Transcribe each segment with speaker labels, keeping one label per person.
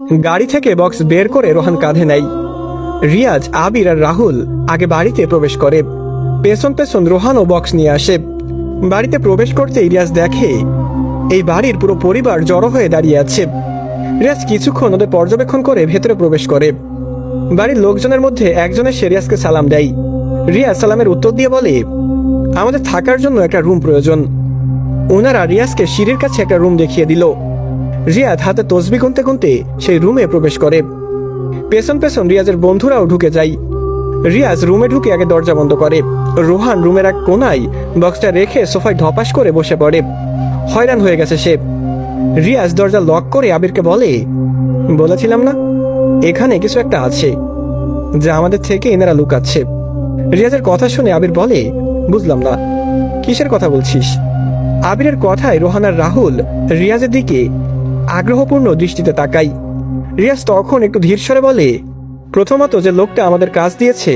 Speaker 1: গাড়ি থেকে বক্স বের করে রোহান কাঁধে নেয়। রিয়াজ, আবির আর রাহুল আগে বাড়িতে প্রবেশ করে। পেছন পেছন রোহানও বক্স নিয়ে আসে। বাড়িতে প্রবেশ করতেই রিয়াজ দেখে এই বাড়ির পুরো পরিবার জড়ো হয়ে দাঁড়িয়ে আছে। রিয়াজ কিছুক্ষণ ওদের পর্যবেক্ষণ করে ভেতরে প্রবেশ করে। বাড়ির লোকজনের মধ্যে একজন এসে রিয়াজকে সালাম দেয়। রিয়াজ সালামের উত্তর দিয়ে বলে, আমাদের থাকার জন্য একটা রুম প্রয়োজন। ওনারা রিয়াজকে সিঁড়ির কাছে একটা রুম দেখিয়ে দিল। রিয়াজ হাতে তসবি গুনতে গুনতে সেই রুমে প্রবেশ করে। পেছন পেছন রিয়াজের বন্ধুরাও ঢুকে যায়। রিয়াজ রুমে ঢুকে আগে দরজা বন্ধ করে। রোহান রুমের এক কোনায় বক্সটা রেখে সোফায় ধপাস করে বসে পড়ে। হয়রান হয়ে গেছে সে। রিয়াজ দরজা লক করে আবিরকে বলে, বলেছিলাম না এখানে কিছু একটা আছে যা আমাদের থেকে এনারা লুকাচ্ছে। রিয়াজের কথা শুনে আবির বলে, বুঝলাম না, কিসের কথা বলছিস? আবিরের কথায় রোহান আর রাহুল রিয়াজের দিকে আগ্রহপূর্ণ দৃষ্টিতে তাকাই। রিয়াজ তখন একটু ধীর স্বরে বলে, প্রথমত যে লোকটা আমাদের কাজ দিয়েছে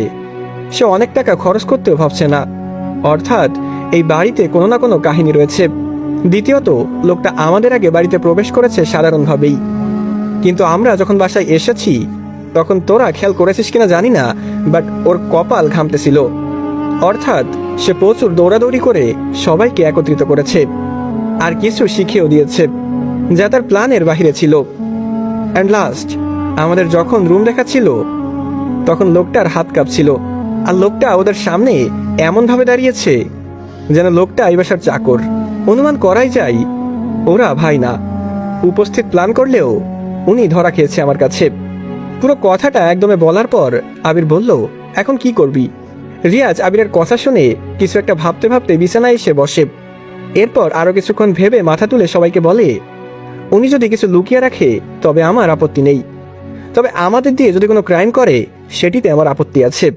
Speaker 1: সে অনেক টাকা খরচ করতেও ভাবছে না, অর্থাৎ এই বাড়িতে কোনো না কোনো কাহিনী রয়েছে। দ্বিতীয়ত লোকটা আমাদের আগে বাড়িতে প্রবেশ করেছে সাধারণভাবেই, কিন্তু আমরা যখন বাসায় এসেছি তখন তোরা খেয়াল করেছিস কিনা জানি না, বাট ওর কপাল ঘামতেছিল। অর্থাৎ সে প্রচুর দৌড়াদৌড়ি করে সবাইকে একত্রিত করেছে আর কিছু শিখিয়েও দিয়েছে যা তার প্ল্যানের বাহিরে ছিল। অ্যান্ড লাস্ট, আমাদের যখন রুম দেখাচ্ছিল তখন লোকটার হাত কাঁপছিল, আর লোকটা ওদের সামনে এমনভাবে দাঁড়িয়েছে যেন লোকটা এই বাসার চাকর। অনুমান করাই যায় ওরা ভাই না। উপস্থিত প্ল্যান করলেও উনি ধরা খেয়েছে আমার কাছে। পুরো কথাটা একদমে বলার পর আবির বলল, এখন কি করবি? রিয়াজ আবিরের কথা শুনে কিছু একটা ভাবতে ভাবতে বিছানায় এসে বসে। এরপর আরো কিছুক্ষণ ভেবে মাথা তুলে সবাইকে বলে, উনি যদি কিছু লুকিয়ে রাখে তবে আমার আপত্তি নেই, তবে আমাদের দিয়ে যদি কোনো ক্রাইম করে সেটিতে আমার আপত্তি আছে।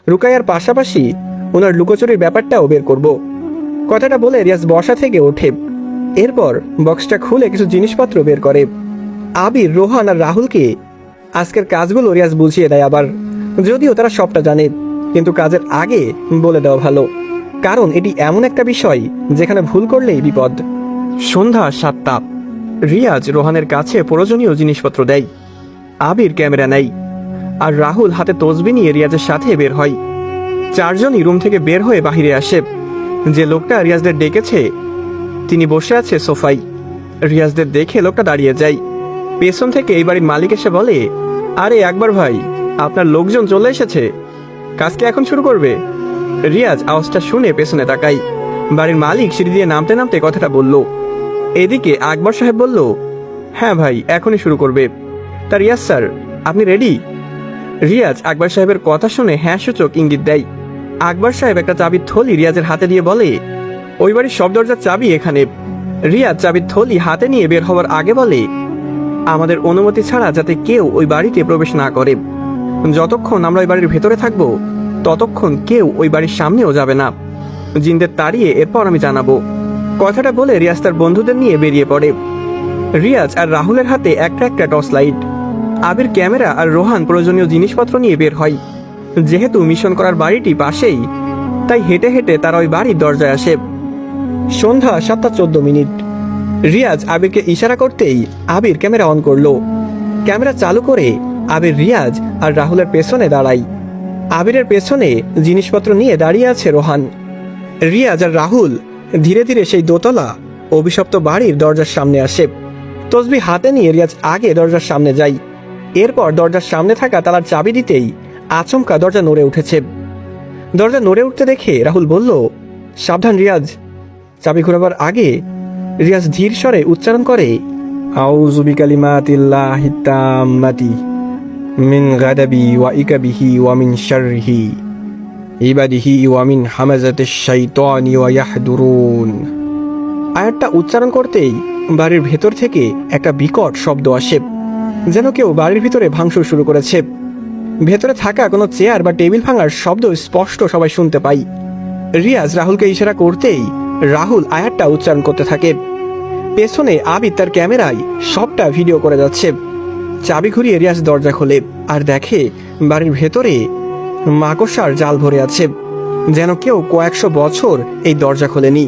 Speaker 1: রুকাইয়ার পাশাপাশি ওনার লুকোচুরির ব্যাপারটাও বের করব। কথাটা বলে রিয়াজ বসা থেকে ওঠে। এরপর বক্সটা খুলে কিছু জিনিসপত্র বের করে। আবির, রোহান আর রাহুলকে আজকের কাজগুলো রিয়াজ বুঝিয়ে দেয় আবার, যদিও তারা সবটা জানে, কিন্তু কাজের আগে বলে দেওয়া ভালো, কারণ এটি এমন একটা বিষয় যেখানে ভুল করলেই বিপদ। সন্ধ্যা 7টা। রিয়াজ রোহানের কাছে প্রয়োজনীয় জিনিসপত্র দেয়। আবির ক্যামেরা নেয় আর রাহুল হাতে তসবি নিয়ে রিয়াজের সাথে বের হয়। চারজনই রুম থেকে বের হয়ে বাহিরে আসে। যে লোকটা রিয়াজদের ডেকেছে তিনি বসে আছে সোফায়। রিয়াজদের দেখে লোকটা দাঁড়িয়ে যায়। পেছন থেকে এই বাড়ির মালিক এসে বলে, আরে আকবর ভাই, আপনার লোকজন চলে এসেছে, কাজকে এখন শুরু করবে। রিয়াজ আওয়াজটা শুনে পেছনে তাকাই। বাড়ির মালিক সিঁড়ি দিয়ে নামতে নামতে কথাটা বলল। এদিকে আকবর সাহেব বলল, হ্যাঁ ভাই, এখনই শুরু করবে। তা রিয়াজ স্যার, আপনি রেডি? রিয়াজ আকবর সাহেবের কথা শুনে হ্যাঁ সূচক ইঙ্গিত দেয়। আকবর সাহেব একটা চাবির থলি রিয়াজের হাতে দিয়ে বলে, ওই বাড়ির সব দরজার চাবি এখানে। রিয়াজ চাবির থলি হাতে নিয়ে বের হওয়ার আগে বলে, আমাদের অনুমতি ছাড়া যাতে কেউ ওই বাড়িতে প্রবেশ না করে। যতক্ষণ আমরা ওই বাড়ির ভেতরে থাকবো ততক্ষণ কেউ ওই বাড়ির সামনেও যাবে না। জিনদের তাড়িয়ে এরপর আমি জানাবো। কথাটা বলে রিয়াজ তার বন্ধুদের নিয়ে বেরিয়ে পড়ে। রিয়াজ আর রাহুলের হাতে একটা একটা টর্চ লাইট। আবির ক্যামেরা আর রোহান প্রয়োজনীয় জিনিসপত্র নিয়ে বের হয়। যেহেতু মিশন করার বাড়িটি পাশেই, তাই হেঁটে হেঁটে তারা ওই বাড়ির দরজায় আসে। সন্ধ্যা 7:14। রিয়াজ আবিরকে ইশারা করতেই আবির ক্যামেরা অন করলো। ক্যামেরা চালু করে আবির রিয়াজ আর রাহুলের পেছনে দাঁড়ায়। আবিরের পেছনে জিনিসপত্র নিয়ে দাঁড়িয়ে আছে রোহান। রিয়াজ আর রাহুল ধীরে ধীরে সেই দোতলা অভিশপ্ত বাড়ির দরজার সামনে আসে। তসবি হাতে নিয়ে রিয়াজ আগে দরজার সামনে যায়। এরপর দরজার সামনে থাকা তালার চাবি দিতেই আচমকা দরজা নড়ে উঠেছে। দরজা নড়ে উঠতে দেখে রাহুল বলল, সাবধান রিয়াজ। চাবি ঘোরাবার আগে রিয়াজ ধীর স্বরে উচ্চারণ করে, আউযু বিকালিমাতিল্লাহিত তাম্মাতি মিন গাদাবি ওয়া ইকাবিহি ওয়া মিন শাররিহি ইবাদিহি ওয়া মিন হামাযাতিশ শাইতানি ওয়া ইয়াহদুরুন। আয়াতটা উচ্চারণ করতেই বাড়ির ভেতর থেকে একটা বিকট শব্দ আসে, যেন কেউ বাড়ির ভিতরে ভাঙচুর শুরু করেছে। ভেতরে থাকা কোনো চেয়ার বা টেবিল ভাঙার শব্দ স্পষ্ট সবাই শুনতে পাই। রিয়াজ রাহুলকে ইশারা করতেই রাহুল আয়াতটা উচ্চারণ করতে থাকে। পেছনে আবির তার ক্যামেরায় সবটা ভিডিও করে যাচ্ছে। চাবি ঘুরিয়ে রিয়াজ দরজা খোলে আর দেখে বাড়ির ভেতরে মাকড়সার জাল ভরে আছে, যেন কেউ কয়েকশো বছর এই দরজা খোলেনি।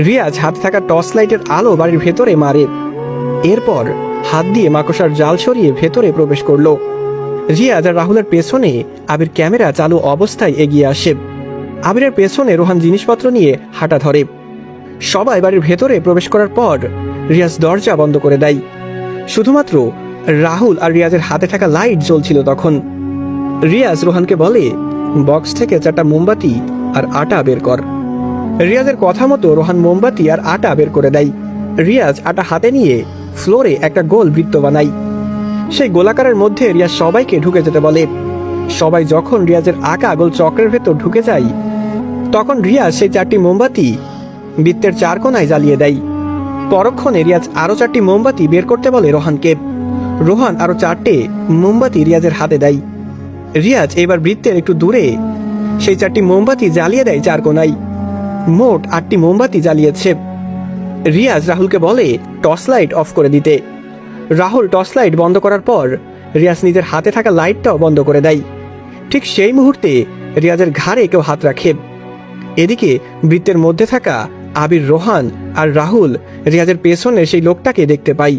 Speaker 1: রিয়াজ হাতে থাকা টর্চ লাইটের আলো বাড়ির ভেতরে মারে। এরপর হাত দিয়ে মাকড়সার জাল সরিয়ে ভেতরে প্রবেশ করলো। রিয়াজ আর রাহুলের পেছনে আবির ক্যামেরা চালু অবস্থায় এগিয়ে আসে। আবিরের পেছনে রোহান জিনিসপত্র নিয়ে হাঁটা ধরে। সবাই বাড়ির ভেতরে প্রবেশ করার পর রিয়াজ দরজা বন্ধ করে দেয়। শুধুমাত্র রাহুল আর রিয়াজের হাতে থাকা লাইট জ্বলছিল তখন। রিয়াজ রোহানকে বলে, বক্স থেকে 4টা মোমবাতি আর আটা বের কর। রিয়াজের কথা মতো রোহান মোমবাতি আর আটা বের করে দেয়। রিয়াজ আটা হাতে নিয়ে ফ্লোরে একটা গোল বৃত্ত বানায়। সেই গোলাকারের মধ্যে রিয়াজ সবাইকে ঢুকে যেতে বলে। সবাই যখন রিয়াজের আঁকা গোল চক্রের ভেতর ঢুকে যায়, তখন রিয়াজ সেই 4টি মোমবাতি বৃত্তের 4 কোণায় জ্বালিয়ে দেয়। পরক্ষণে রিয়াজ আরো 4টি মোমবাতি বের করতে বলে রোহানকে। রোহান আরো 4টে মোমবাতি রিয়াজের হাতে দেয়। রিয়াজ এবার বৃত্তের একটু দূরে সেই 4টি মোমবাতি জ্বালিয়ে দেয় 4 কোণায়। মোট 8টি মোমবাতি জ্বালিয়েছে। রিয়াজ রাহুলকে বলে টর্চ লাইট অফ করে দিতে। রাহুল টর্চ লাইট বন্ধ করার পর রিয়াজ নিজের হাতে থাকা লাইটটাও বন্ধ করে দেয়। ঠিক সেই মুহূর্তে রিয়াজের ঘাড়ে কেউ হাত রাখে। এদিকে বৃত্তের মধ্যে থাকা আবির, রোহান আর রাহুল রিয়াজের পেছনে সেই লোকটাকে দেখতে পাই।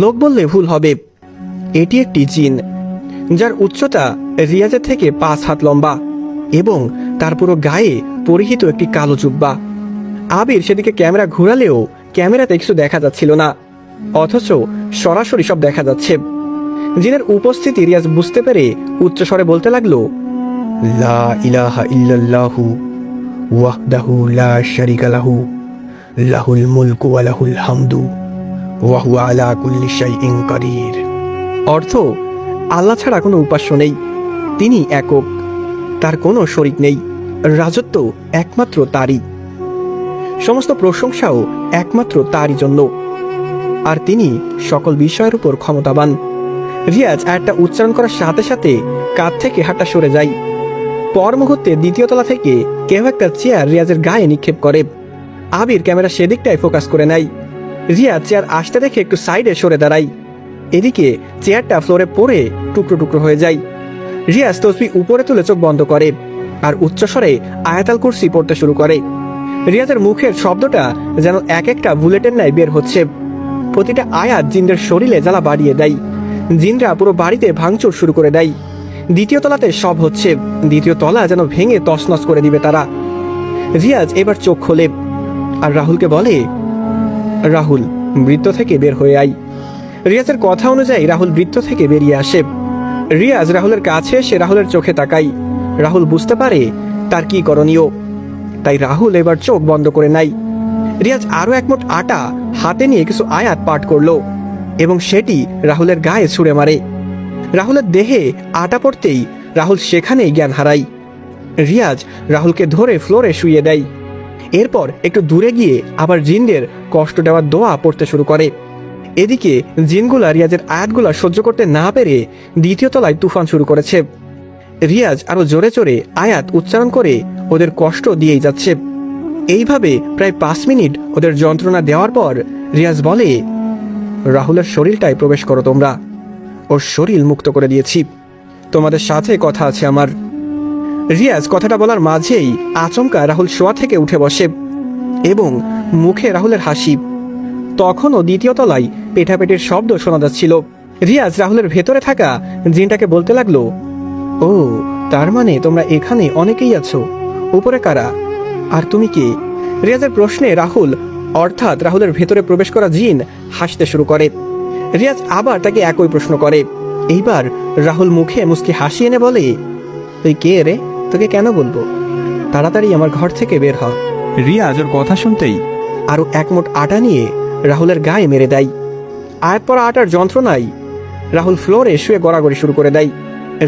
Speaker 1: লোক বললে ভুল হবে, এটি একটি জিন, যার উচ্চতা রিয়াজের থেকে 5 হাত লম্বা এবং তার পুরো গায়ে পরিহিত একটি কালো জুব্বা। আবির সেদিকে ক্যামেরা ঘুরালেও ক্যামেরাতে কিছু দেখা যাচ্ছিল না, অথচ সরাসরি সব দেখা যাচ্ছে। জিনের উপস্থিতি রিয়াজ বুঝতে পেরে উচ্চস্বরে বলতে লাগলো, লা ইলাহা ইল্লাল্লাহু ওয়াহদাহু লা শারীকা লাহু লাহুল মুলকু ওয়া লাহুল হামদু ওয়া হুয়া আলা কুল্লি শাইইন কাদির। অর্থ, আল্লাহ ছাড়া কোনো উপাস্য নেই, তিনি একক, তার কোনো শরীক নেই, রাজত্ব একমাত্র তারই, সমস্ত প্রশংসাও একমাত্র তারই জন্য, আর তিনি সকল বিষয়ের উপর ক্ষমতাবান। রিয়াজ আয়াতটা উচ্চারণ করার সাথে সাথে কাঁধ থেকে হাঁটা সরে যায়। পর মুহূর্তে 2য় তলা থেকে কেউ একটা চেয়ার রিয়াজের গায়ে নিক্ষেপ করে। আবির ক্যামেরা সেদিকটায় ফোকাস করে নেয়। রিয়াজ চেয়ার আসতে দেখে একটু সাইডে সরে দাঁড়ায়। এদিকে চেয়ারটা ফ্লোরে পড়ে টুকরো টুকরো হয়ে যায়। রিয়াজ তসবিহ উপরে তুলে চোখ বন্ধ করে আর উচ্চস্বরে আয়াতুল কুরসি পড়তে শুরু করে। রিয়াজের মুখের শব্দটা যেন এক একটা বুলেটের ন্যায় বের হচ্ছে। প্রতিটা আয়াত জিনদের শরীরে জ্বালা বাড়িয়ে দেয়। জিনরা পুরো বাড়িতে ভাঙচুর শুরু করে দেয়। 2য় তলাতে সব হচ্ছে, 2য় তলা যেন ভেঙে তছনছ করে দিবে তারা। রিয়াজ এবার চোখ খোলে আর রাহুলকে বলে, রাহুল, বৃত্ত থেকে বের হয়ে আয়। রিয়াজের কথা অনুযায়ী রাহুল বৃত্ত থেকে বেরিয়ে আসে। রিয়াজ রাহুলের কাছে এসে রাহুলের চোখে তাকায়। রাহুল বুঝতে পারে তার কি করণীয়, তাই রাহুল এবার চোখ বন্ধ করে নেয়। রিয়াজ আরো 1 মুঠ আটা হাতে নিয়ে কিছু আয়াত পাঠ করলো এবং সেটি রাহুলের গায়ে ছুঁড়ে মারে। রাহুলের দেহে আটা পড়তেই রাহুল সেখানেই জ্ঞান হারায়। রিয়াজ রাহুলকে ধরে ফ্লোরে শুইয়ে দেয়। এরপর একটু দূরে গিয়ে আবার জিনদের কষ্ট দেওয়ার দোয়া পড়তে শুরু করে। এদিকে জিনগুলা রিয়াজের আয়াতগুলা সহ্য করতে না পেরে 2য় তলায় তুফান শুরু করেছে। রিয়াজ আরো জোরে জোরে আয়াত উচ্চারণ করে ওদের কষ্ট দিয়েই যাচ্ছে। এইভাবে প্রায় 5 মিনিট ওদের যন্ত্রণা দেওয়ার পর রিয়াজ বলে, রাহুলের শরীরটায় প্রবেশ করো তোমরা, ওর শরীর মুক্ত করে দিয়েছি, তোমাদের সাথে কথা আছে আমার। রিয়াজ কথাটা বলার মাঝেই আচমকা রাহুল শোয়া থেকে উঠে বসে এবং মুখে রাহুলের হাসি। তখনও 2য় তলায় পেটাপেটির শব্দ শোনা যাচ্ছিল। রিয়াজ রাহুলের ভেতরে থাকা জিনটাকে বলতে লাগলো, ও তার মানে তোমরা এখানে অনেকেই আছো, উপরে কারা, আর তুমি কে? রিয়াজের প্রশ্নে রাহুল অর্থাৎ রাহুলের ভেতরে প্রবেশ করা জিন হাসতে শুরু করে। রিয়াজ আবার তাকে একই প্রশ্ন করে। এইবার রাহুল মুখে মুচকি হাসি এনে বলে, তুই কে রে? তোকে কেন বলবো? তাড়াতাড়ি আমার ঘর থেকে বের হ। রিয়াজ ওর কথা শুনতেই আরো 1 মুঠ আটা নিয়ে রাহুলের গায়ে মেরে দেয়। আয়াত পড়া আটার যন্ত্রণায় রাহুল ফ্লোরে শুয়ে গড়াগড়ি শুরু করে দেয়।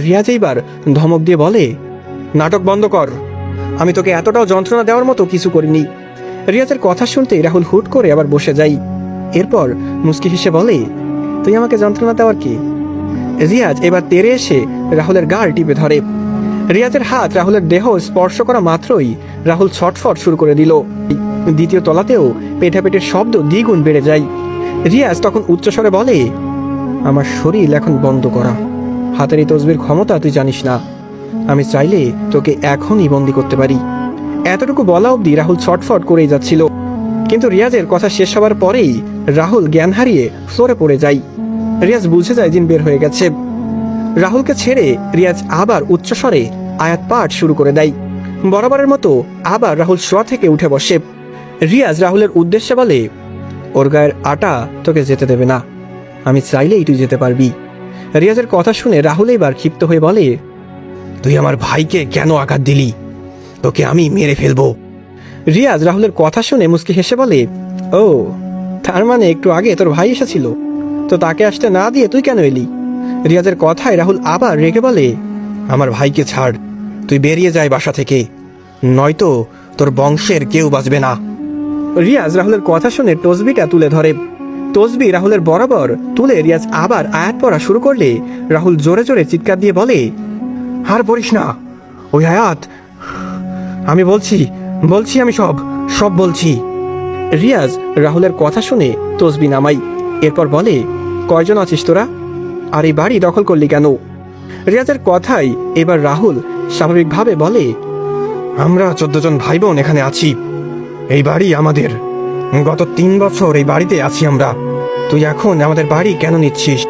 Speaker 1: রিয়াজ এইবার ধমক দিয়ে বলে, নাটক বন্ধ কর, আমি তোকে এতটাও যন্ত্রণা দেওয়ার মতো কিছু করিনি। রিয়াজের কথা শুনতেই রাহুল হুট করে আবার বসে যায়। এরপর মুচকি হেসে বলে, তুই আমাকে যন্ত্রণা দেওয়ার কি? রিয়াজ এবার তেড়ে এসে রাহুলের গাল টিপে ধরে। রিয়াজের হাত রাহুলের দেহ স্পর্শ করা মাত্রই রাহুল ছটফট শুরু করে দিল। 2য় তলাতেও পেটাপেটের শব্দ দ্বিগুণ বেড়ে যায়। রিয়াজ তখন উচ্চস্বরে বলে, আমার শরীর এখন বন্ধ করা, হাতের এই তসবির ক্ষমতা তুই জানিস না, আমি চাইলে তোকে এখনই বন্দি করতে পারি। এতটুকু বলা অবধি রাহুল ছটফট করেই যাচ্ছিল, কিন্তু রিয়াজের কথা শেষ হওয়ার পরেই রাহুল জ্ঞান হারিয়ে ফ্লোরে পড়ে যায়। রিয়াজ বুঝে যায় জিন বের হয়ে গেছে। রাহুলকে ছেড়ে রিয়াজ আবার উচ্চস্বরে আয়াত পাঠ শুরু করে দেয়। বরাবরের মতো আবার রাহুল শোয়া থেকে উঠে বসে। রিয়াজ রাহুলের উদ্দেশ্যে বলে, ওর গায়ের আটা তোকে যেতে দেবে না, আমি চাইলেই তুই যেতে পারবি। রিয়াজের কথা শুনে রাহুল এবার ক্ষিপ্ত হয়ে বলে, তুই আমার ভাইকে কেন আঘাত দিলি? তোকে আমি মেরে ফেলবো। রিয়াজ রাহুলের কথা শুনে মুচকি হেসে বলে, ও তার মানে একটু আগে তোর ভাই এসেছিল, তো তাকে আসতে না দিয়ে তুই কেন এলি? রিয়াজের কথায় রাহুল আবার রেগে বলে, আমার ভাইকে ছাড়, তুই বেরিয়ে যায় বাসা থেকে, নয়তো তোর বংশের কেউ বাঁচবে না। রিয়াজ রাহুলের কথা শুনে তসবিটা তুলে ধরে। তসবি রাহুলের বরাবর তুলে রিয়াজ আবার আয়াত পড়া শুরু করলে রাহুল জোরে জোরে চিৎকার দিয়ে বলে, আর পড়িস না ওই আয়াত, আমি বলছি আমি সব বলছি। রিয়াজ রাহুলের কথা শুনে তসবি নামাই, এরপর বলে, কয়জন আছিস তোরা, আর এই বাড়ি দখল করলি কেন? রিয়াজের কথাই এবার রাহুল স্বাভাবিকভাবে বলে, আমরা 14 জন ভাই বোন এখানে আছি, এই বাড়ি আমাদের, গত 3 বছর এই বাড়িতে আছি আমরা, তুই এখন আমাদের বাড়ি কেন নিচ্ছিস?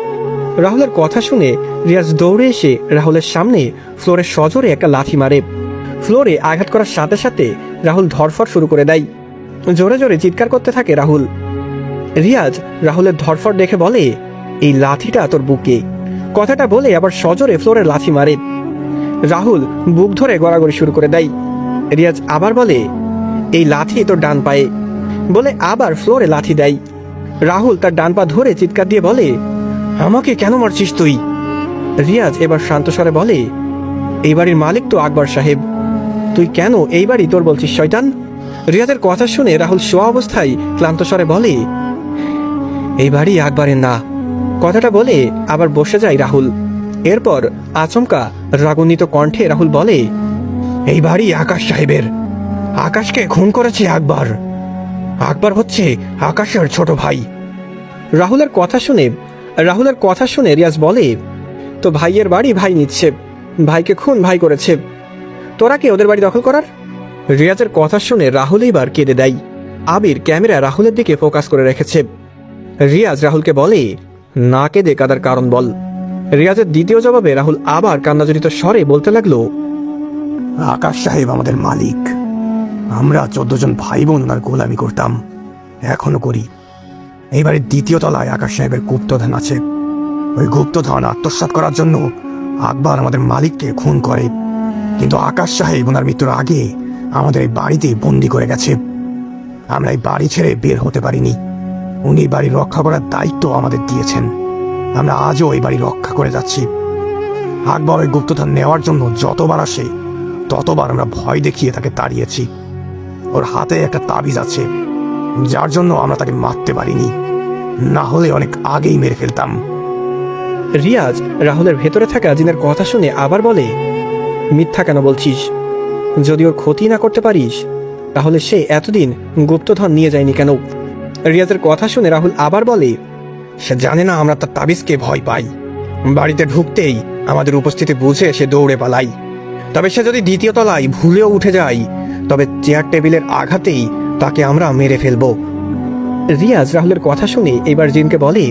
Speaker 1: রাহুলের কথা শুনে রিয়াজ দৌড়ে এসে রাহুলের সামনে ফ্লোরে সজোরে একটা লাথি মারে। ফ্লোরে আঘাত করার সাথে সাথে রাহুল ধরফর শুরু করে দেয়। জোরে জোরে চিৎকার করতে থাকে রাহুল। রিয়াজ রাহুলের ধরফর দেখে বলে, এই লাথিটা তোর বুকে। কথাটা বলে আবার সজোরে ফ্লোরে লাথি মারে। রাহুল বুক ধরে গড়াগড়ি শুরু করে দেয়। রিয়াজ আবার বলে, এই লাথি তোর ডান পায়ে, বলে আবার ফ্লোরে লাথি দেয়। রাহুল তার ডান পা ধরে চিৎকার দিয়ে বলে, আমাকে কেন মারছিস তুই? রিয়াজ এবার শান্ত স্বরে বলে, এই বাড়ির মালিক তো আকবর সাহেব, তুই কেন এই বাড়ি তোর বলছিস শয়তান? রিয়াজের কথা শুনে রাহুল শোয়া অবস্থায় ক্লান্ত স্বরে বলে, এই বাড়ি আকবরের না। কথাটা বলে আবার বসে যায় রাহুল। এরপর আচমকা রাগান্বিত কণ্ঠে রাহুল বলে, এই বাড়ি আকাশ সাহেবের, আকাশকে খুন করেছে আকবর, আকবর হচ্ছে আকাশের ছোট ভাই। রাহুলের কথা শুনে রিয়াজ বলে, তো ভাইয়ের বাড়ি ভাই নিচ্ছে, ভাইকে খুন ভাই করেছে, তোরা কি ওদের বাড়ি দখল করার? রিয়াজের কথা শুনে রাহুল এবার কেঁদে দেয়। আবির ক্যামেরা রাহুলের দিকে ফোকাস করে রেখেছে। রিয়াজ রাহুলকে বলে, না কেঁদে কাদার কারণ বল। রিয়াজের দ্বিতীয় জবাবে রাহুল আবার কান্নাজড়িত স্বরে বলতে লাগলো, আকাশ সাহেব আমাদের মালিক, আমরা 14 জন ভাই বোন ওনার গোলামি করতাম, এখনো করি। এই বাড়ির 2য় তলায় আকাশ সাহেবের গুপ্তধন আছে, ওই গুপ্তধন আত্মসাৎ করার জন্য আকবর আমাদের মালিককে খুন করে, কিন্তু আকাশ সাহেব ওনার মৃত্যুর আগে আমাদের এই বাড়িতে বন্দি করে গেছে। আমরা এই বাড়ি ছেড়ে বের হতে পারিনি, উনি বাড়ি রক্ষা করার দায়িত্ব আমাদের দিয়েছেন, আমরা আজও এই বাড়ি রক্ষা করে যাচ্ছি। আকবর ওই গুপ্তধন নেওয়ার জন্য যতবার আসে ততবার আমরা ভয় দেখিয়ে তাকে তাড়িয়েছি। ওর হাতে একটা তাবিজ আছে, যার জন্য আমরা তাকে মারতে পারিনি, না হলে অনেক আগেই মেরে ফেলতাম। রিয়াজ রাহুলের ভেতরে থাকা জিনের কথা শুনে আবার বলে, মিথ্যা কেন বলছিস? যদি ওর ক্ষতি না করতে পারিস তাহলে সে এতদিন গুপ্তধন নিয়ে যায়নি কেন? রিয়াজের কথা শুনে রাহুল আবার বলে, সে জানে না আমরা তার তাবিজকে ভয় পাই, বাড়িতে ঢুকতেই আমাদের উপস্থিতি বুঝে সে দৌড়ে পালাই। তবে সে যদি 2য় তলায় ভুলেও উঠে যায়, তবে চেয়ার টেবিলের আঘাতেই তাকে আমরা মেরে ফেলব। রিয়াজ রাহুলের কথা শুনে এবার জিনকে বলে,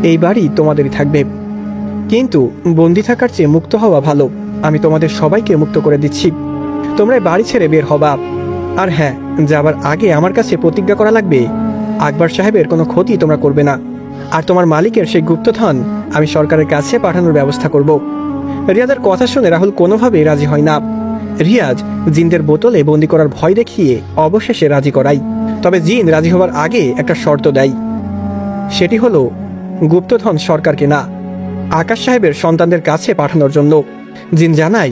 Speaker 1: এই বাড়ি তোমাদেরই থাকবে, কিন্তু বন্দি থাকার চেয়ে মুক্ত হওয়া ভালো। আমি তোমাদের সবাইকে মুক্ত করে দিচ্ছি, তোমরা বাড়ি ছেড়ে বের হবা। আর হ্যাঁ, যাবার আগে আমার কাছে প্রতিজ্ঞা করা লাগবে, আকবর সাহেবের কোনো ক্ষতি তোমরা করবে না, আর তোমার মালিকের সেই গুপ্তধন আমি সরকারের কাছে পাঠানোর ব্যবস্থা করব। রিয়াজের কথা শুনে রাহুল কোনোভাবেই রাজি হয় না। রিয়াজ জিনদের বোতলে বন্দি করার ভয় দেখিয়ে অবশেষে রাজি করায়। তবে জিন রাজি হওয়ার আগে একটা শর্ত দেয়, সেটি হলো গুপ্তধন সরকারকে না, আকাশ সাহেবের সন্তানদের কাছে পাঠানোর জন্য। জিন জানাই,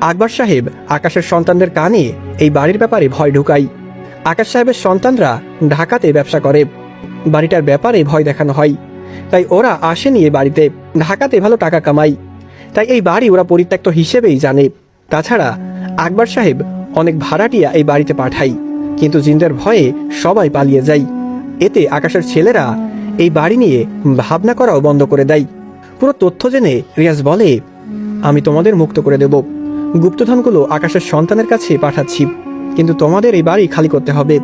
Speaker 1: আকবর সাহেব আকাশের সন্তানদের কানে এই বাড়ির ব্যাপারে ভয় ঢুকায়। আকাশ সাহেবের সন্তানরা ঢাকাতে ব্যবসা করে, বাড়িটার ব্যাপারে ভয় দেখানো হয়, তাই ওরা আসেনি এই বাড়িতে, ঢাকাতে ভালো টাকা কামাই, তাই এই বাড়ি ওরা পরিত্যক্ত হিসেবেই জানে। তাছাড়া আকবর সাহেব অনেক ভাড়াটিয়া এই বাড়িতে পাঠায়, কিন্তু জিনদের ভয়ে সবাই পালিয়ে যায়। এতে আকাশের ছেলেরা এই বাড়ি নিয়ে ভাবনা করাও বন্ধ করে দেয়। পুরো তথ্য জেনে রিয়াজ বলে, আমি তোমাদের মুক্ত করে দেব, গুপ্তধনগুলো আকাশের সন্তানের কাছে পাঠাচ্ছি, কিন্তু তোমাদের এই বাড়ি খালি করতে হবে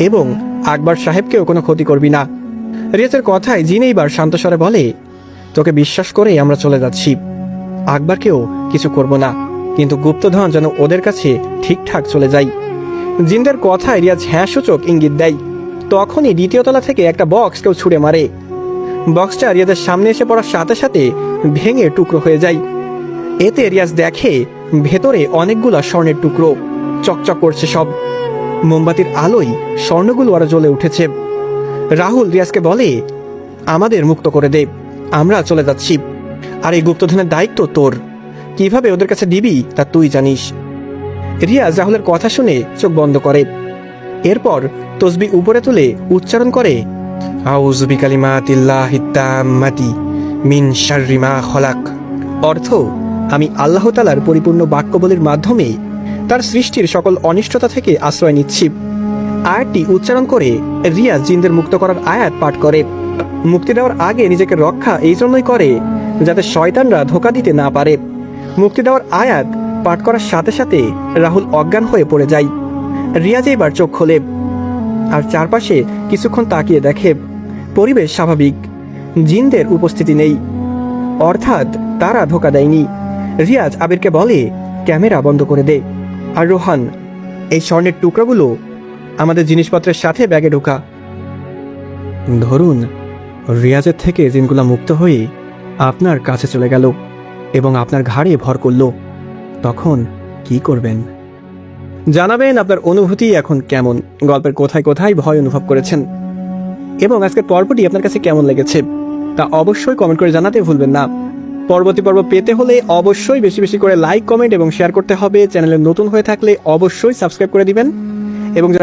Speaker 1: এবং আকবর সাহেবকেও কোনো ক্ষতি করবি না। রিয়াজের কথায় জিন এইবার শান্ত স্বরে বলে, তোকে বিশ্বাস করে আমরা চলে যাচ্ছি। আকবরকেও কিছু করব না, কিন্তু গুপ্তধন যেন ওদের কাছে ঠিকঠাক চলে যায়। জিনদের কথায় রিয়াজ হ্যাঁ সূচক ইঙ্গিত দেয়। তখনই দ্বিতীয় তলা থেকে একটা বক্স কেউ ছুঁড়ে মারে। বক্সটা রিয়াজের সামনে এসে পড়ার সাথে সাথে ভেঙে টুকরো হয়ে যায়। এতে রিয়াজ দেখে ভেতরে অনেকগুলা স্বর্ণের টুকরো চকচক করছে সব। মোমবাতির আলোয় স্বর্ণগুলো আরো জ্বলে উঠেছে। রাহুল রিয়াজকে বলে, আমাদের মুক্ত করে দে, আমরা চলে যাচ্ছি। আর এই গুপ্তধনের দায়িত্ব তোর। কিভাবে ওদের কাছে দিবি তা তুই জানিস। রিয়াজ রাহুলের কথা শুনে চোখ বন্ধ করে। এরপর তসবি উপরে তুলে উচ্চারণ করে, আউযু বিকালিমাতিল্লাহিত তাম্মাতি মিন শাররি মা খলাক। অর্থ, আমি আল্লাহ তাআলার পরিপূর্ণ বাক্যবলির মাধ্যমে তার সৃষ্টির সকল অনিষ্টতা থেকে আশ্রয় নিচ্ছি। আয়াতটি উচ্চারণ করে রিয়াজ জিনদের মুক্ত করার আয়াত পাঠ করে। মুক্তি দেওয়ার আগে নিজেকে রক্ষা এই জন্যই করে যাতে শয়তানরা ধোঁকা দিতে না পারে। মুক্তি দেওয়ার আয়াত পাঠ করার সাথে সাথে রাহুল অজ্ঞান হয়ে পড়ে যায়। রিয়াজ এবার চোখ খোলে আর চারপাশে কিছুক্ষণ তাকিয়ে দেখে পরিবেশ স্বাভাবিক, জিনদের উপস্থিতি নেই, অর্থাৎ তারা ধোঁকা দেয়নি। রিয়াজ আবিরকে বলে, ক্যামেরা বন্ধ করে দে। আর রোহান, এই স্বর্ণের টুকরোগুলো আমাদের জিনিসপত্রের সাথে ব্যাগে ঢোকা। ধরুন রিয়াজের থেকে জিনগুলা মুক্ত হয়ে আপনার কাছে চলে গেল এবং আপনার ঘাড়ে ভর করল, তখন কি করবেন? জানাবেন আপনার অনুভূতি এখন কেমন, গল্পের কোথায় কোথায় ভয় অনুভব করেছেন এবং আজকের পর্বটি আপনার কাছে কেমন লেগেছে তা অবশ্যই কমেন্ট করে জানাতে ভুলবেন না। পরবর্তী পর্ব পেতে হলে অবশ্যই বেশি বেশি করে লাইক, কমেন্ট এবং শেয়ার করতে হবে। চ্যানেলে নতুন হয়ে থাকলে অবশ্যই সাবস্ক্রাইব করে দিবেন এবং যারা